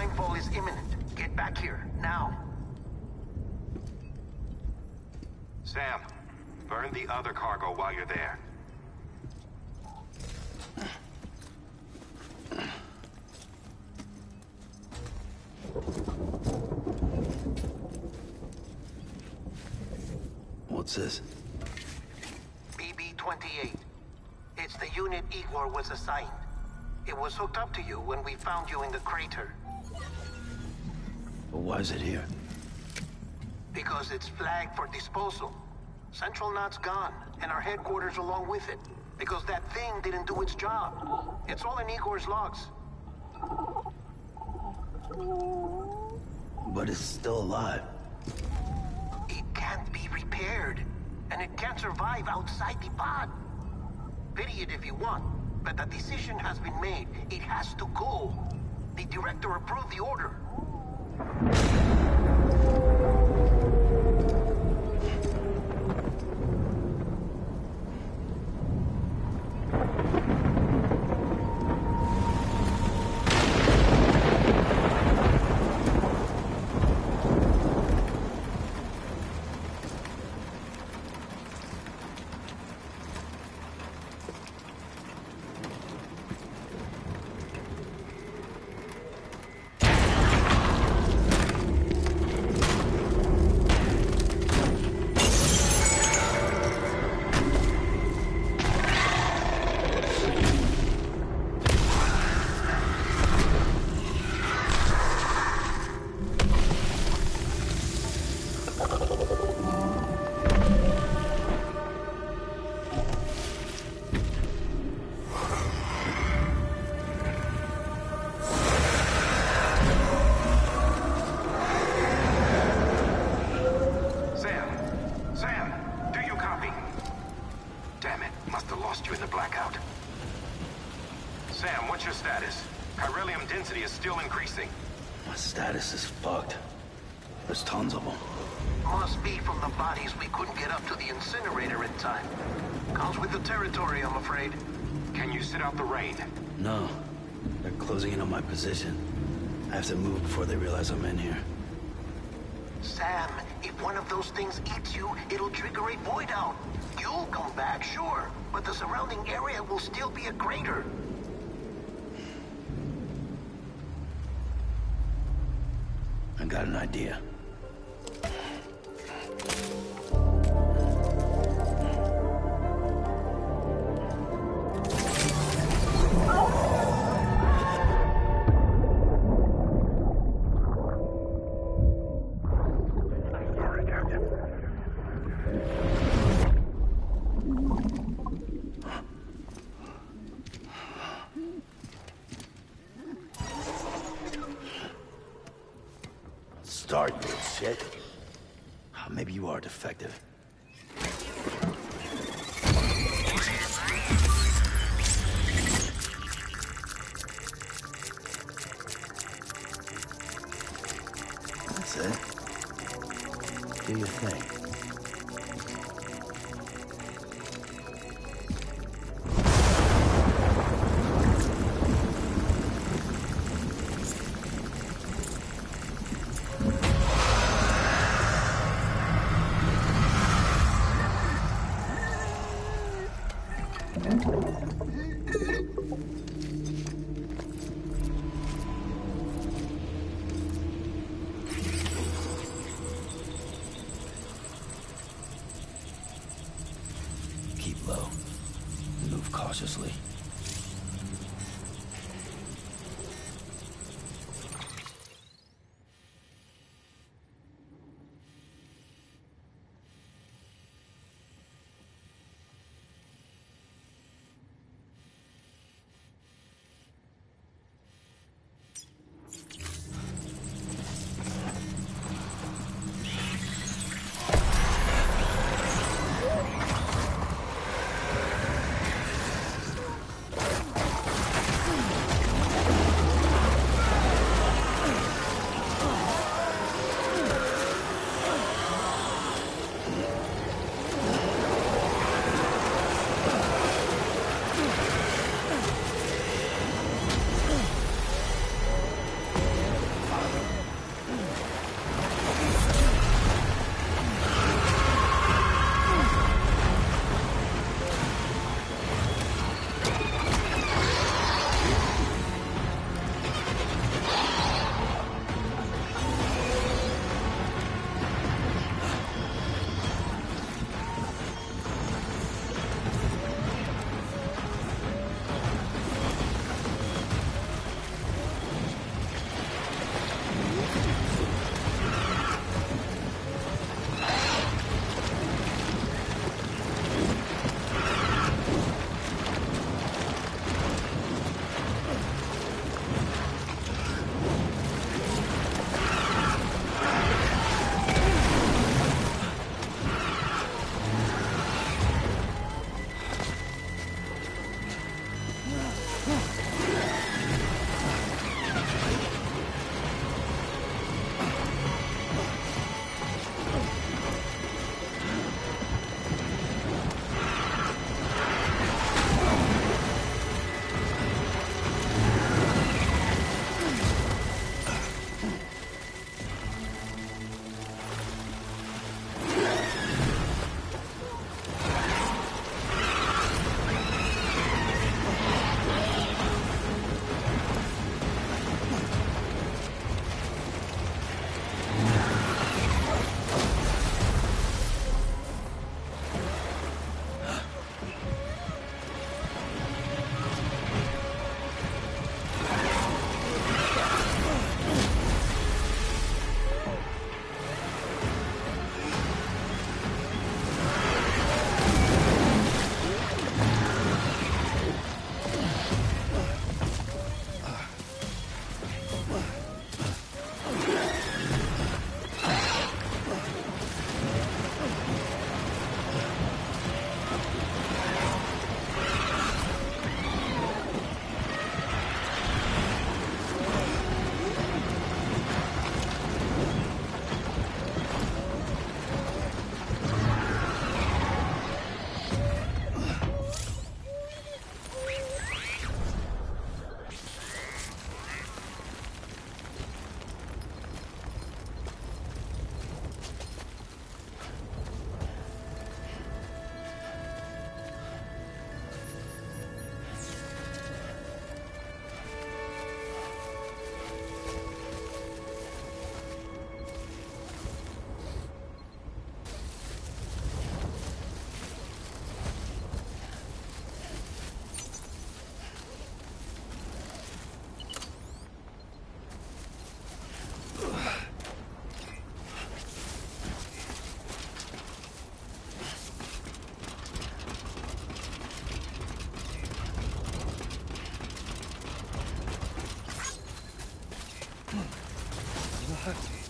Nightfall is imminent. Get back here, now. Sam, burn the other cargo while you're there. What's this? BB-28. It's the unit Igor was assigned. It was hooked up to you when we found you in the crater. But why is it here? Because it's flagged for disposal. Central Knot's gone, and our headquarters along with it. Because that thing didn't do its job. It's all in Igor's logs. But it's still alive. It can't be repaired, and it can't survive outside the pod. Pity it if you want, but the decision has been made. It has to go. The director approved the order. My status is fucked. There's tons of them. Must be from the bodies we couldn't get up to the incinerator in time. Comes with the territory, I'm afraid. Can you sit out the rain? No. They're closing in on my position. I have to move before they realize I'm in here. Sam, if one of those things eats you, it'll trigger a void out. You'll come back, sure, but the surrounding area will still be a crater. I got an idea. Start, you shit. Maybe you are defective. That's it. Do your thing. Keep low. Move cautiously. Disgusting.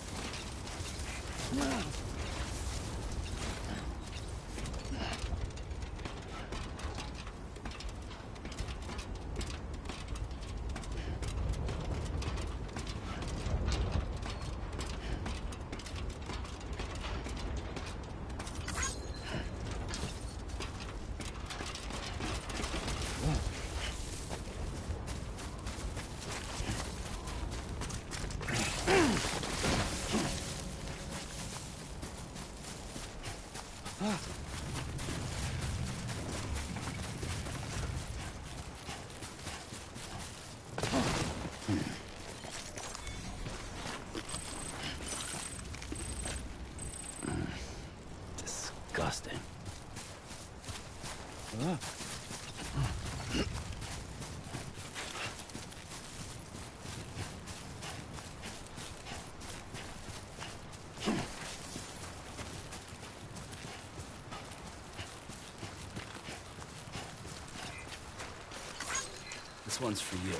This one's for you.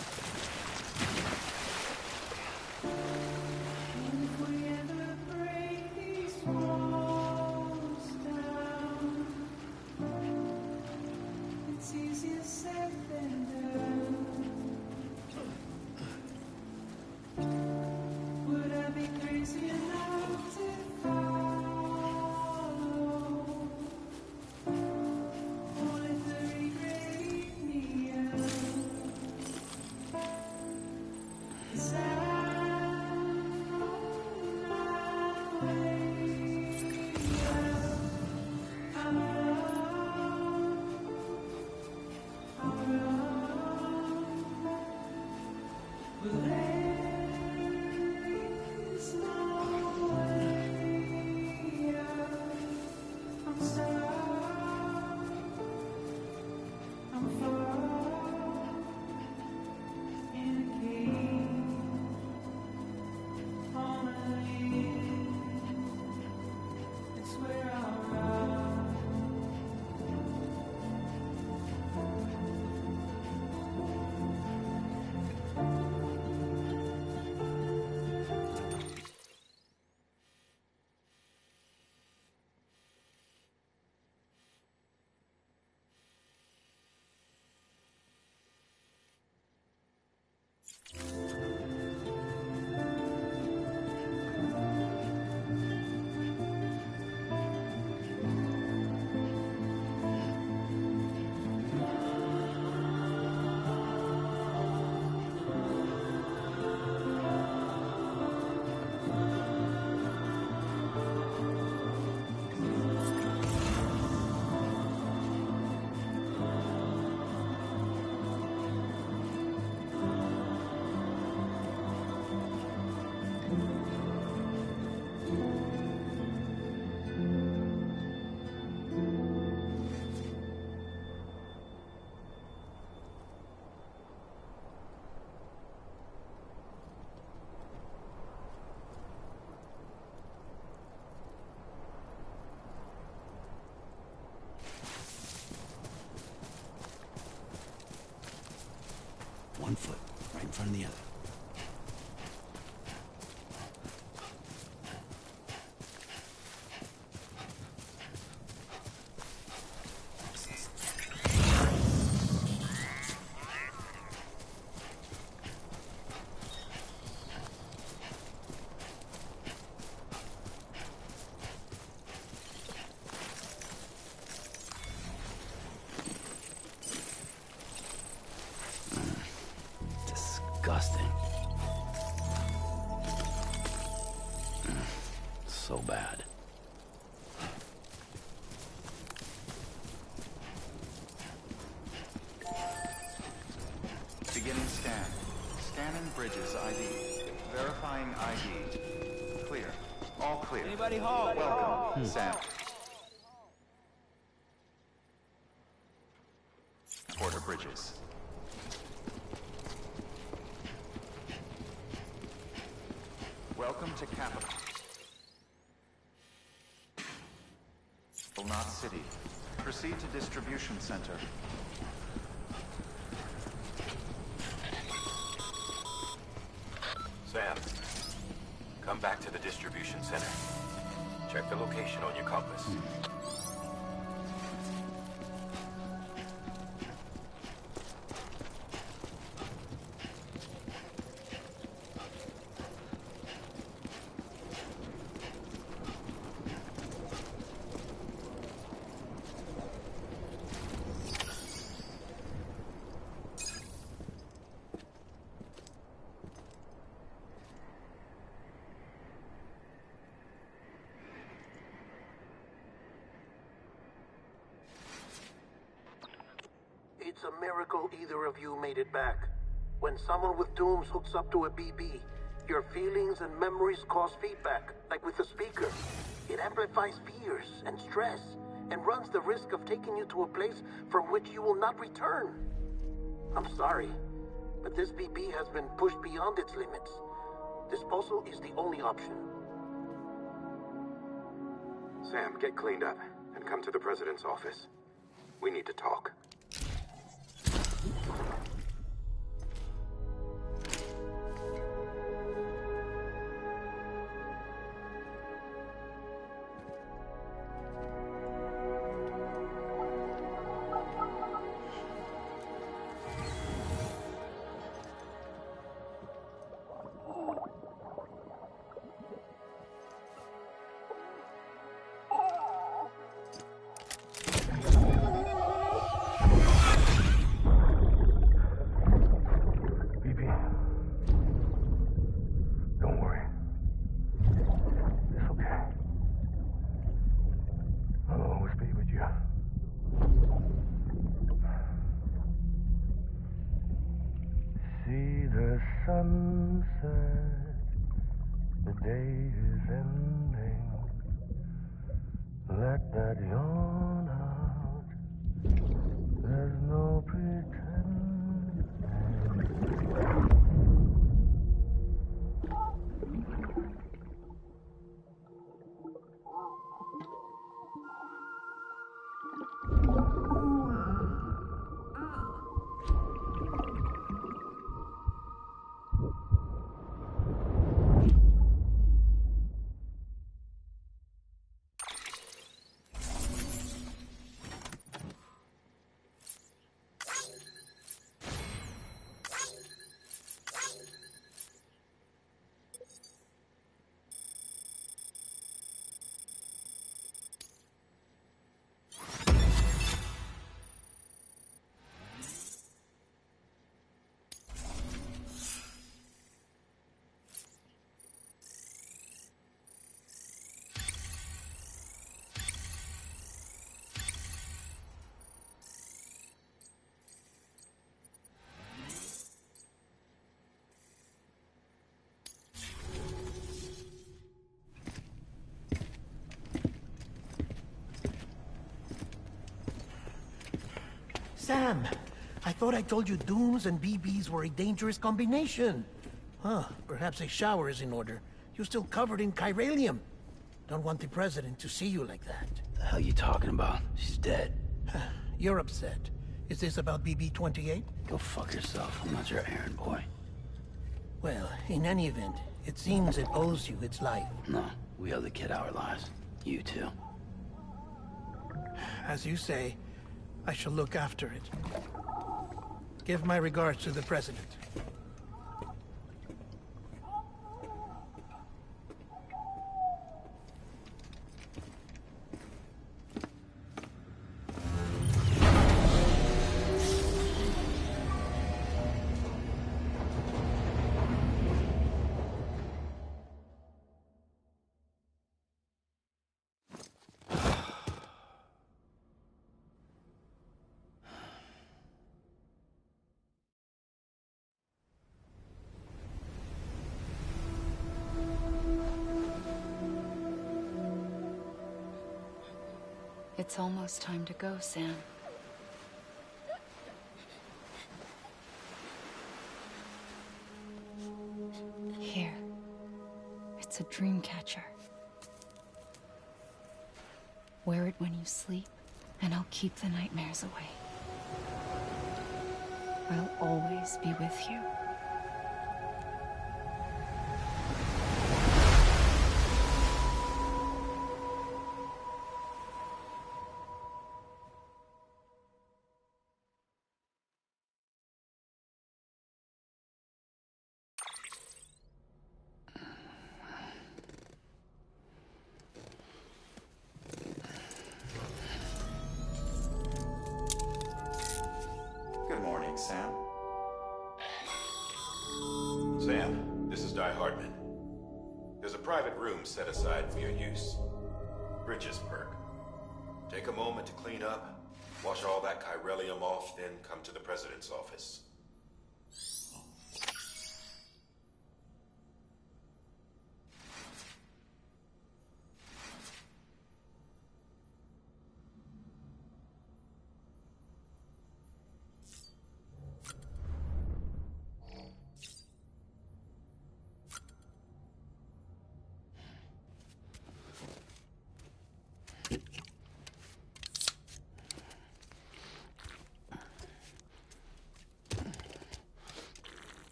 One foot right in front of the other. Disgusting. So bad. Beginning scan. Scanning bridges ID. Verifying ID. Clear. All clear. Anybody home? Welcome, Sam. Porter Bridges. Welcome to Capital. Not City. Proceed to Distribution Center. Sam, come back to the distribution center. Check the location on your compass. It's a miracle either of you made it back. When someone with dooms hooks up to a BB, your feelings and memories cause feedback, like with the speaker. It amplifies fears and stress, and runs the risk of taking you to a place from which you will not return. I'm sorry, but this BB has been pushed beyond its limits. Disposal is the only option. Sam, get cleaned up and come to the president's office. We need to talk. Sunset, the day is ending. Let that yawn out. There's no pretending. Sam, I thought I told you dooms and BBs were a dangerous combination. Huh, perhaps a shower is in order. You're still covered in chiralium. Don't want the president to see you like that. The hell you talking about? She's dead. You're upset. Is this about BB-28? Go fuck yourself. I'm not your errand boy. Well, in any event, it seems it owes you its life. No, we owe the kid our lives. You too. As you say, I shall look after it. Give my regards to the president. It's almost time to go, Sam. Here. It's a dream catcher. Wear it when you sleep, and I'll keep the nightmares away. I'll always be with you. There's a private room set aside for your use. Bridges perk. Take a moment to clean up, wash all that chiralium off, then come to the President's office.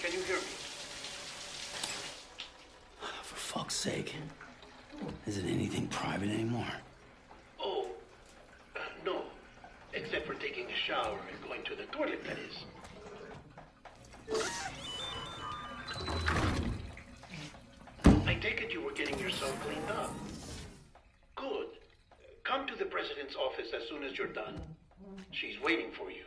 Can you hear me? For fuck's sake. Isn't anything private anymore? Oh, no. Except for taking a shower and going to the toilet, that is. I take it you were getting yourself cleaned up. Good. Come to the President's office as soon as you're done. She's waiting for you.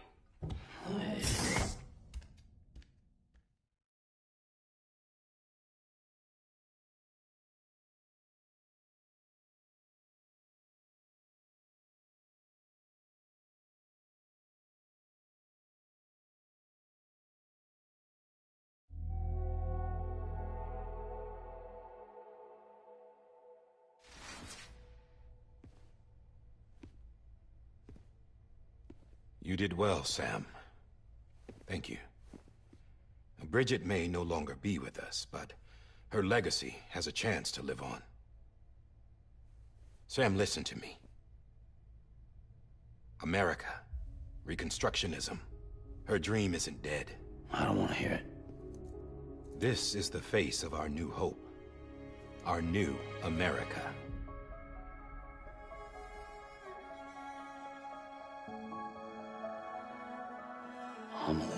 You did well, Sam. Thank you. Bridget may no longer be with us, but her legacy has a chance to live on. Sam, listen to me. America, Reconstructionism, her dream isn't dead. I don't want to hear it. This is the face of our new hope. Our new America. Homily.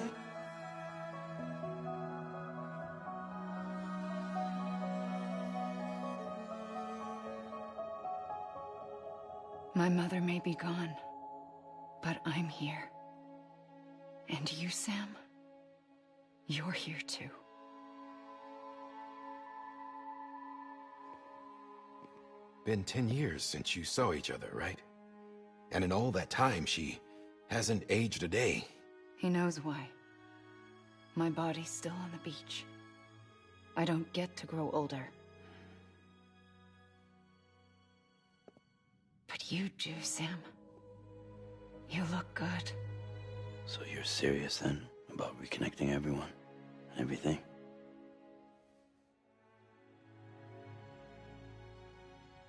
My mother may be gone, but I'm here. And you, Sam? You're here too. Been 10 years since you saw each other, right? And in all that time, she hasn't aged a day. He knows why. My body's still on the beach. I don't get to grow older. But you do, Sam. You look good. So you're serious then about reconnecting everyone and everything?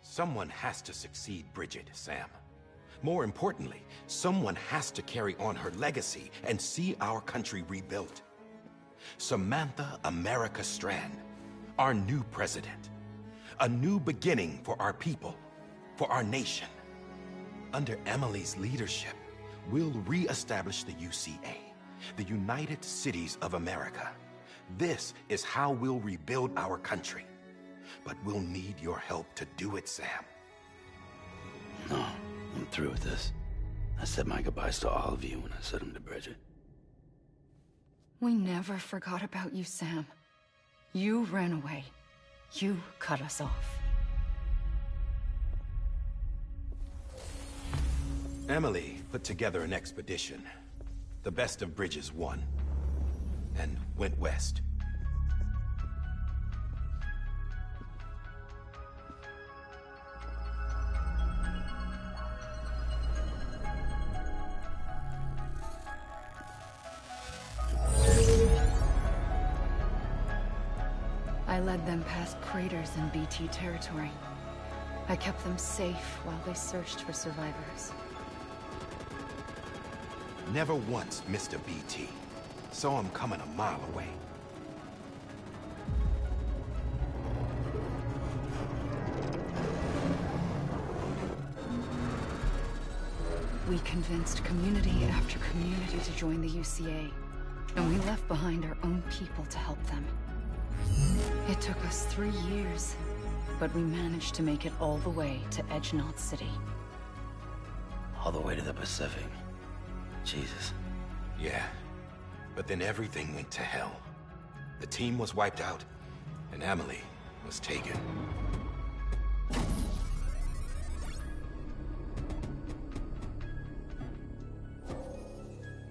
Someone has to succeed Bridget, Sam. More importantly, someone has to carry on her legacy and see our country rebuilt. Samantha America Strand, our new president. A new beginning for our people, for our nation. Under Emily's leadership, we'll re-establish the UCA, the United Cities of America. This is how we'll rebuild our country. But we'll need your help to do it, Sam. No, I'm through with this. I said my goodbyes to all of you when I said them to Bridget. We never forgot about you, Sam. You ran away. You cut us off. Emily put together an expedition. The best of Bridges won. And went west. I led them past craters in BT territory. I kept them safe while they searched for survivors. Never once missed a BT. Saw him coming a mile away. We convinced community after community to join the UCA, and we left behind our own people to help them. It took us 3 years, but we managed to make it all the way to Edgenot City. All the way to the Pacific. Jesus. Yeah, but then everything went to hell. The team was wiped out, and Emily was taken.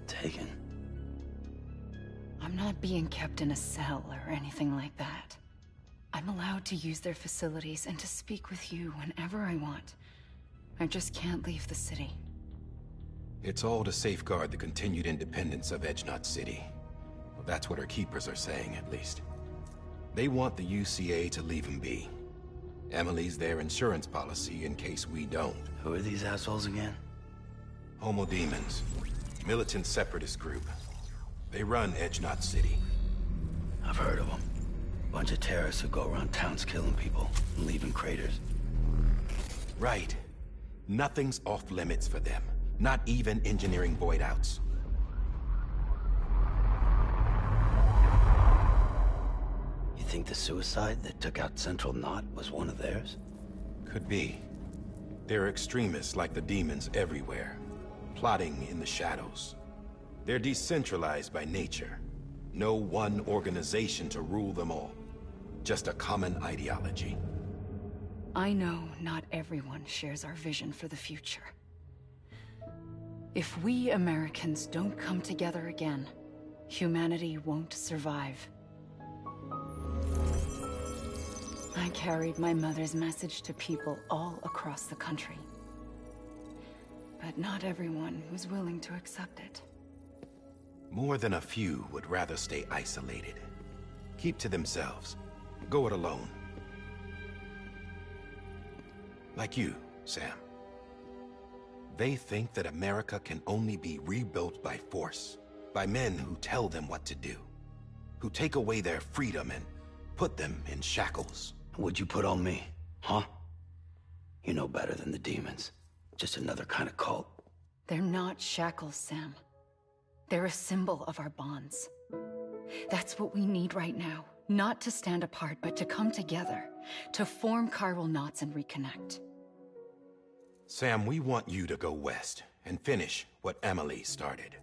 Taken? I'm not being kept in a cell or anything like that. I'm allowed to use their facilities and to speak with you whenever I want. I just can't leave the city. It's all to safeguard the continued independence of Edgenot City. Well, that's what our keepers are saying, at least. They want the UCA to leave him be. Emily's their insurance policy in case we don't. Who are these assholes again? Homo Demons. Militant separatist group. They run Edgenot City. I've heard of them. Bunch of terrorists who go around towns killing people and leaving craters. Right. Nothing's off limits for them. Not even engineering void outs. You think the suicide that took out Central Knot was one of theirs? Could be. There are extremists like the demons everywhere, plotting in the shadows. They're decentralized by nature. No one organization to rule them all. Just a common ideology. I know not everyone shares our vision for the future. If we Americans don't come together again, humanity won't survive. I carried my mother's message to people all across the country. But not everyone was willing to accept it. More than a few would rather stay isolated. Keep to themselves. Go it alone. Like you, Sam. They think that America can only be rebuilt by force, by men who tell them what to do, who take away their freedom and put them in shackles. What'd you put on me, huh? You know better than the demons. Just another kind of cult. They're not shackles, Sam. They're a symbol of our bonds. That's what we need right now. Not to stand apart, but to come together. To form chiral knots and reconnect. Sam, we want you to go west and finish what Emily started.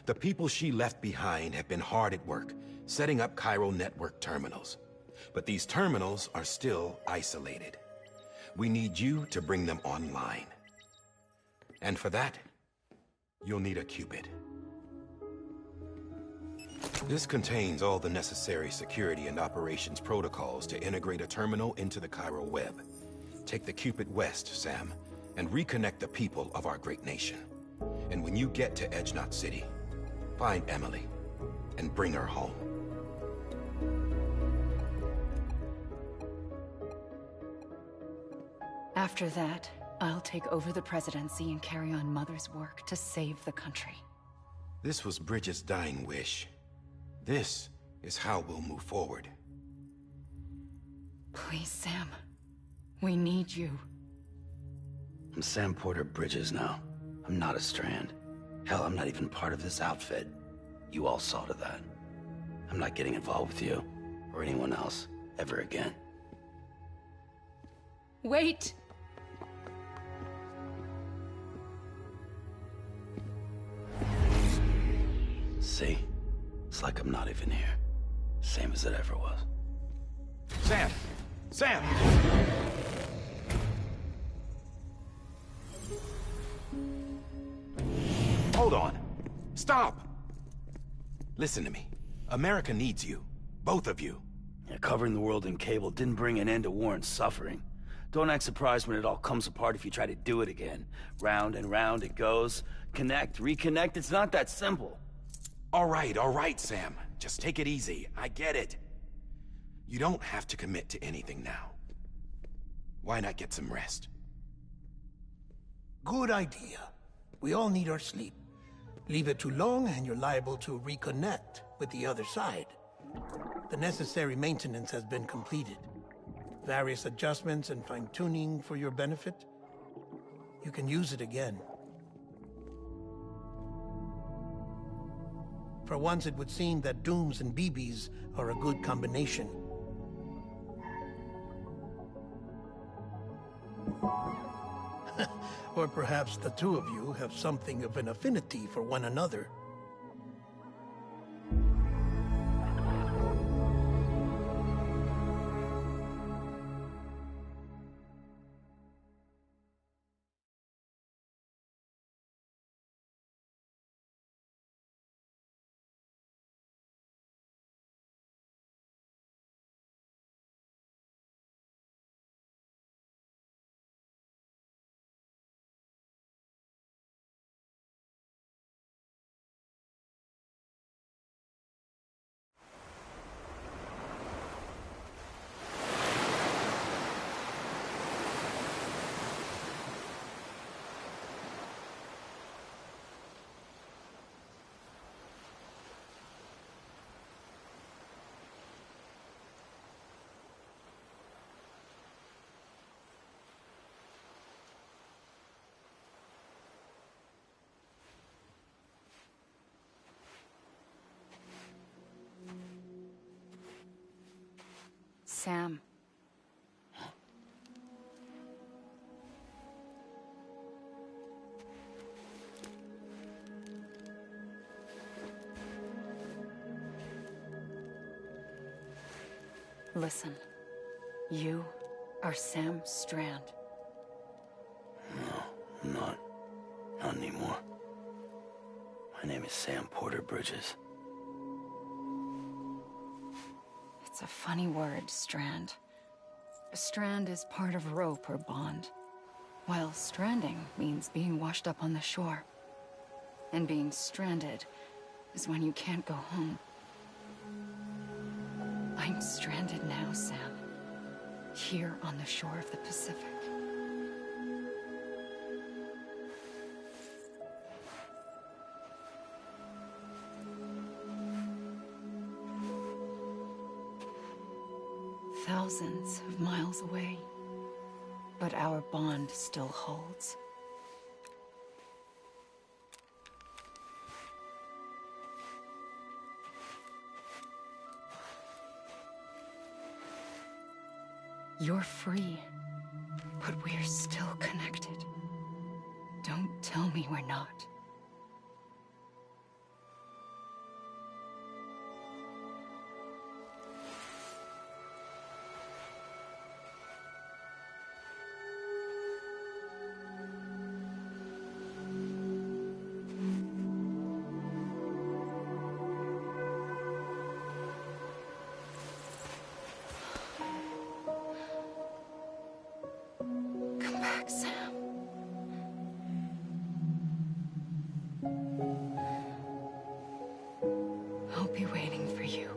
The people she left behind have been hard at work, setting up chiral network terminals. But these terminals are still isolated. We need you to bring them online. And for that, you'll need a Cupid. This contains all the necessary security and operations protocols to integrate a terminal into the chiral web. Take the Cupid west, Sam, and reconnect the people of our great nation. And when you get to Edge Knot City, find Emily and bring her home. After that, I'll take over the presidency and carry on Mother's work to save the country. This was Bridget's dying wish. This is how we'll move forward. Please, Sam. We need you. I'm Sam Porter Bridges now. I'm not a Strand. Hell, I'm not even part of this outfit. You all saw to that. I'm not getting involved with you, or anyone else, ever again. Wait! See? It's like I'm not even here. Same as it ever was. Sam! Sam! Hold on. Stop! Listen to me. America needs you. Both of you. Yeah, covering the world in cable didn't bring an end to war and suffering. Don't act surprised when it all comes apart if you try to do it again. Round and round it goes. Connect, reconnect, it's not that simple. All right, Sam. Just take it easy. I get it. You don't have to commit to anything now. Why not get some rest? Good idea. We all need our sleep. Leave it too long and you're liable to reconnect with the other side. The necessary maintenance has been completed. Various adjustments and fine-tuning for your benefit. You can use it again. For once, it would seem that Dooms and BBs are a good combination. Or perhaps the two of you have something of an affinity for one another. Sam. Listen. You are Sam Strand. No, I'm not. Not anymore. My name is Sam Porter Bridges. It's a funny word, Strand. A strand is part of rope or bond. while stranding means being washed up on the shore. And being stranded is when you can't go home. I'm stranded now, Sam. Here on the shore of the Pacific. Thousands of miles away, but our bond still holds. You're free, but we're still connected. Don't tell me we're not. Come back, Sam. I'll be waiting for you.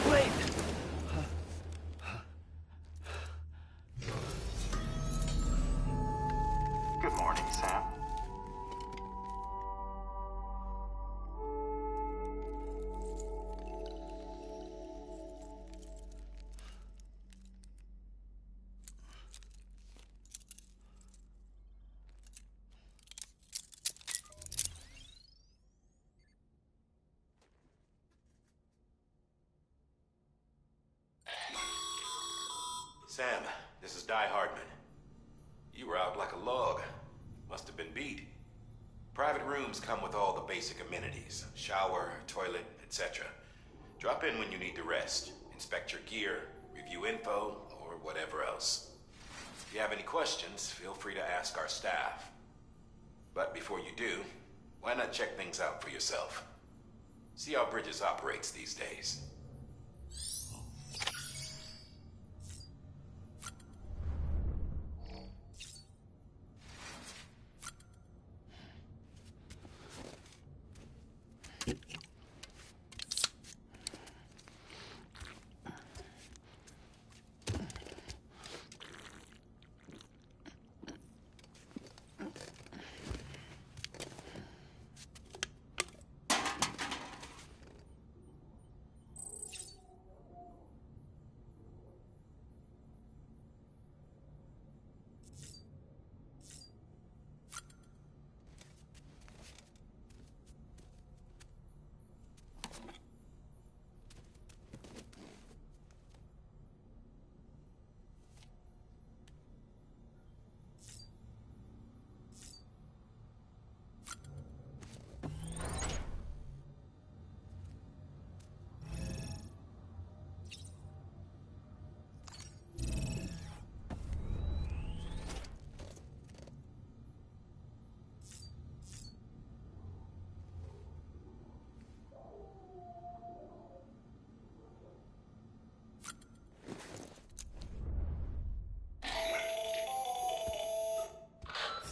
Wait! Good morning, Sam. Sam, this is Di Hardman. You were out like a log. Must have been beat. Private rooms come with all the basic amenities. Shower, toilet, etc. Drop in when you need to rest. Inspect your gear, review info, or whatever else. If you have any questions, feel free to ask our staff. But before you do, why not check things out for yourself? See how Bridges operates these days.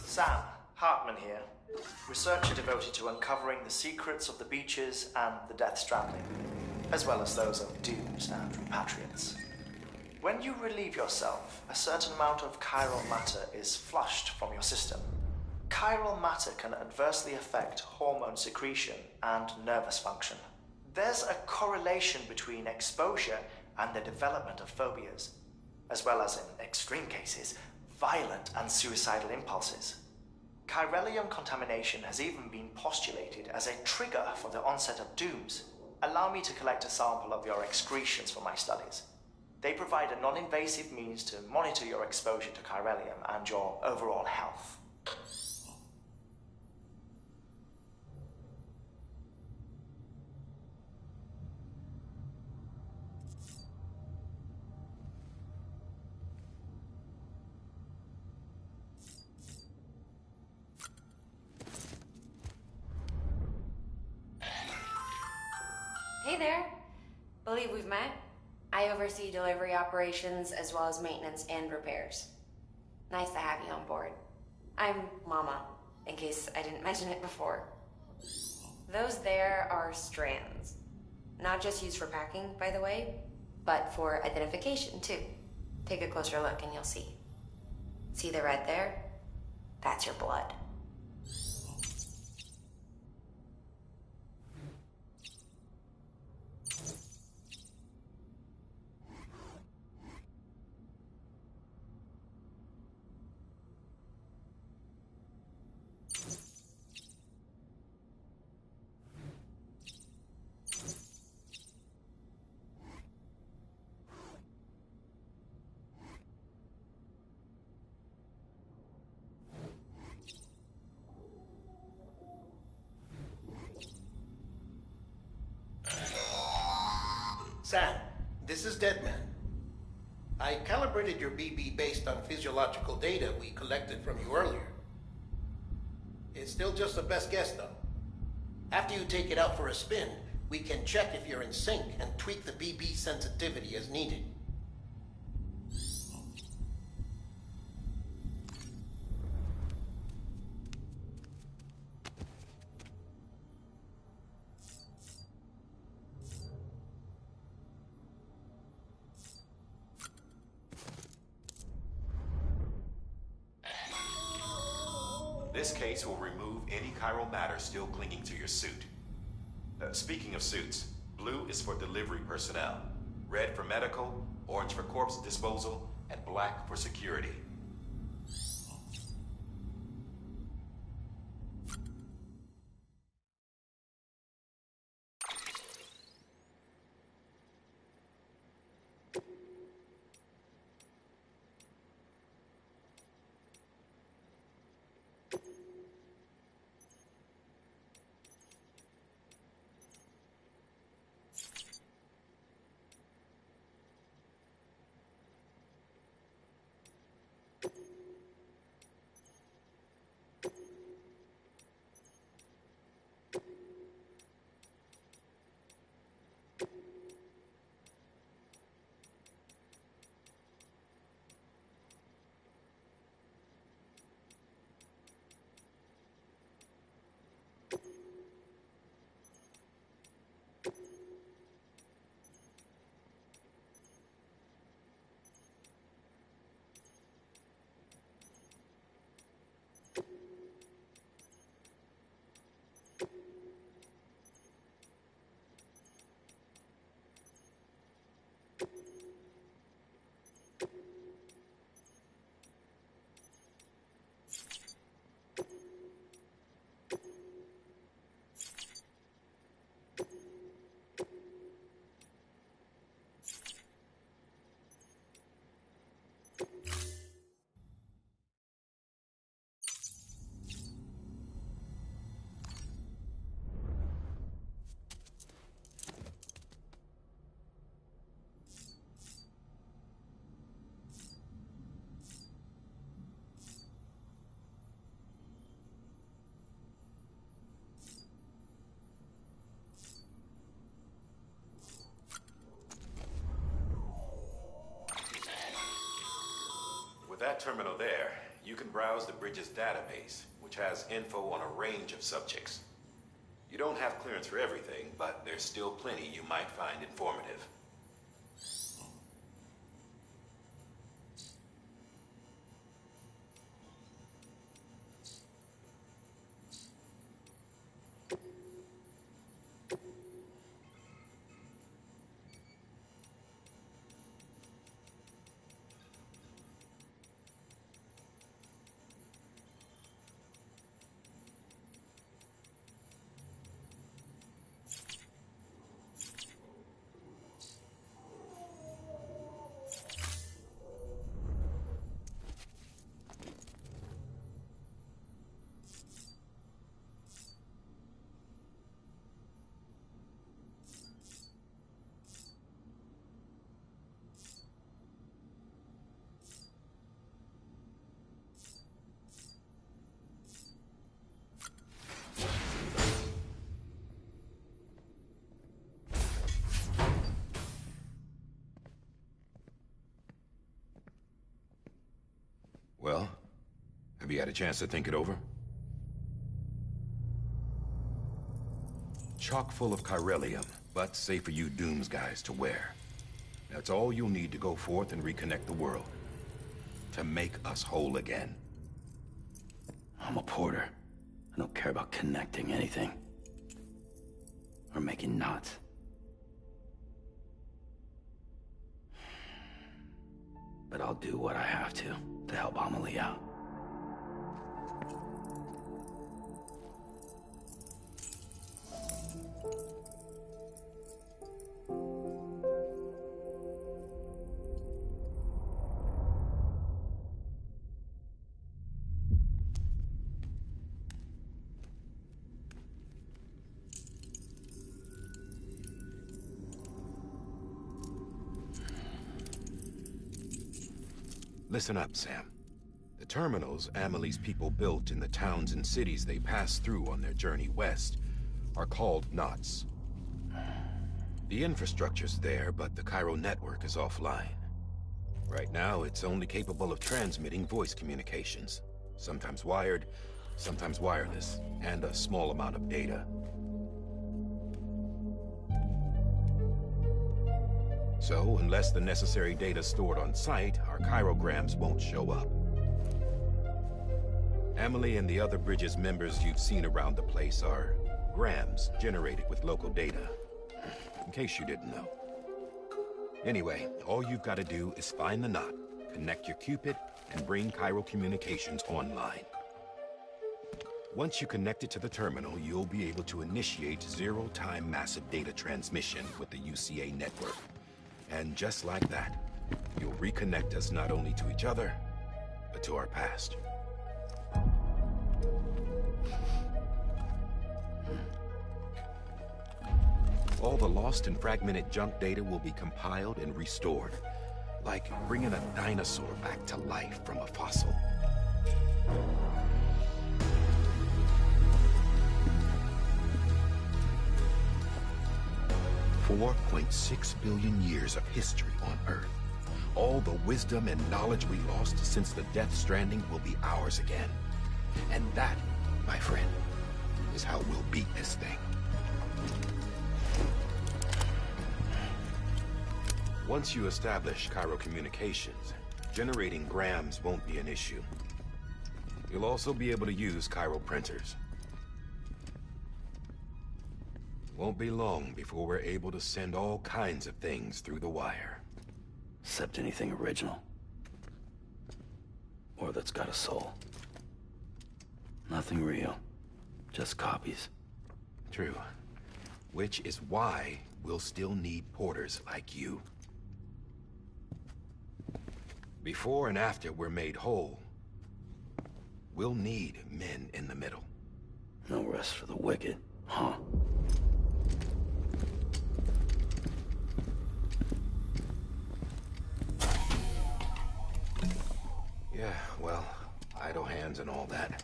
Sam, Hartman here, researcher devoted to uncovering the secrets of the beaches and the Death Stranding, as well as those of dooms and repatriates. When you relieve yourself, a certain amount of chiral matter is flushed from your system. Chiral matter can adversely affect hormone secretion and nervous function. There's a correlation between exposure and the development of phobias, as well as, in extreme cases, violent and suicidal impulses. Chiralium contamination has even been postulated as a trigger for the onset of dooms. Allow me to collect a sample of your excretions for my studies. They provide a non-invasive means to monitor your exposure to chiralium and your overall health. Hey there. Believe we've met. I oversee delivery operations as well as maintenance and repairs. Nice to have you on board. I'm Mama, in case I didn't mention it before. Those there are strands. Not just used for packing, by the way, but for identification too. Take a closer look and you'll see. See the red there? That's your blood. Sam, this is Deadman. I calibrated your BB based on physiological data we collected from you earlier. It's still just a best guess, though. After you take it out for a spin, we can check if you're in sync and tweak the BB sensitivity as needed. This case will remove any chiral matter still clinging to your suit. Speaking of suits, blue is for delivery personnel, red for medical, orange for corpse disposal, and black for security. With that terminal there, you can browse the bridge's database, which has info on a range of subjects. You don't have clearance for everything, but there's still plenty you might find informative. Have you had a chance to think it over? Chock full of chiralium, but safe for you Dooms guys to wear. That's all you'll need to go forth and reconnect the world. To make us whole again. I'm a porter. I don't care about connecting anything. Or making knots. But I'll do what I have to help Amelie out. Listen up, Sam. The terminals Amelie's people built in the towns and cities they passed through on their journey west are called knots. The infrastructure's there, but the Cairo network is offline. Right now, it's only capable of transmitting voice communications. Sometimes wired, sometimes wireless, and a small amount of data. So, unless the necessary data stored on site, our chirograms won't show up. Amelie and the other Bridges members you've seen around the place are grams generated with local data. In case you didn't know. Anyway, all you've got to do is find the knot, connect your Cupid, and bring Cairo communications online. Once you connect it to the terminal, you'll be able to initiate zero-time massive data transmission with the UCA network. And just like that, you'll reconnect us not only to each other, but to our past. All the lost and fragmented junk data will be compiled and restored, like bringing a dinosaur back to life from a fossil. $4.6 billion years of history on Earth. All the wisdom and knowledge we lost since the Death Stranding will be ours again. And that, my friend, is how we'll beat this thing. Once you establish Cairo communications, generating grams won't be an issue. You'll also be able to use Cairo printers. Won't be long before we're able to send all kinds of things through the wire. Except anything original. Or that's got a soul. Nothing real. Just copies. True. Which is why we'll still need porters like you. Before and after we're made whole, we'll need men in the middle. No rest for the wicked, huh? Yeah, well, idle hands and all that.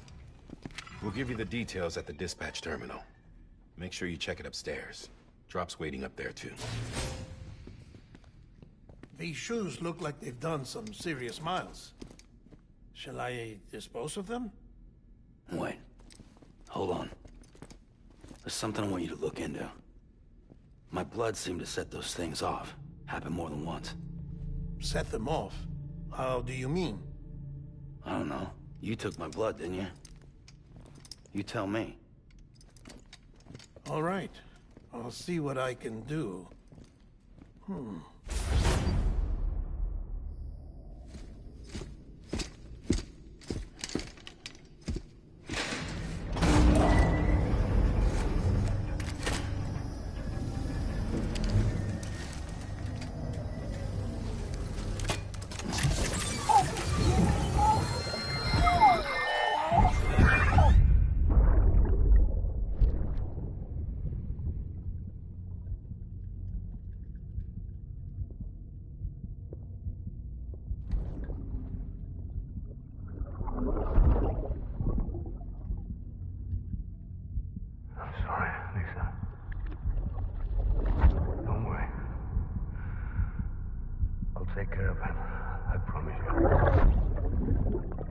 We'll give you the details at the dispatch terminal. Make sure you check it upstairs. Drop's waiting up there, too. These shoes look like they've done some serious miles. Shall I dispose of them? Wait. Hold on. There's something I want you to look into. My blood seemed to set those things off. Happened more than once. Set them off? How do you mean? I don't know. You took my blood, didn't you? You tell me. All right. I'll see what I can do. Take care of him. I promise you.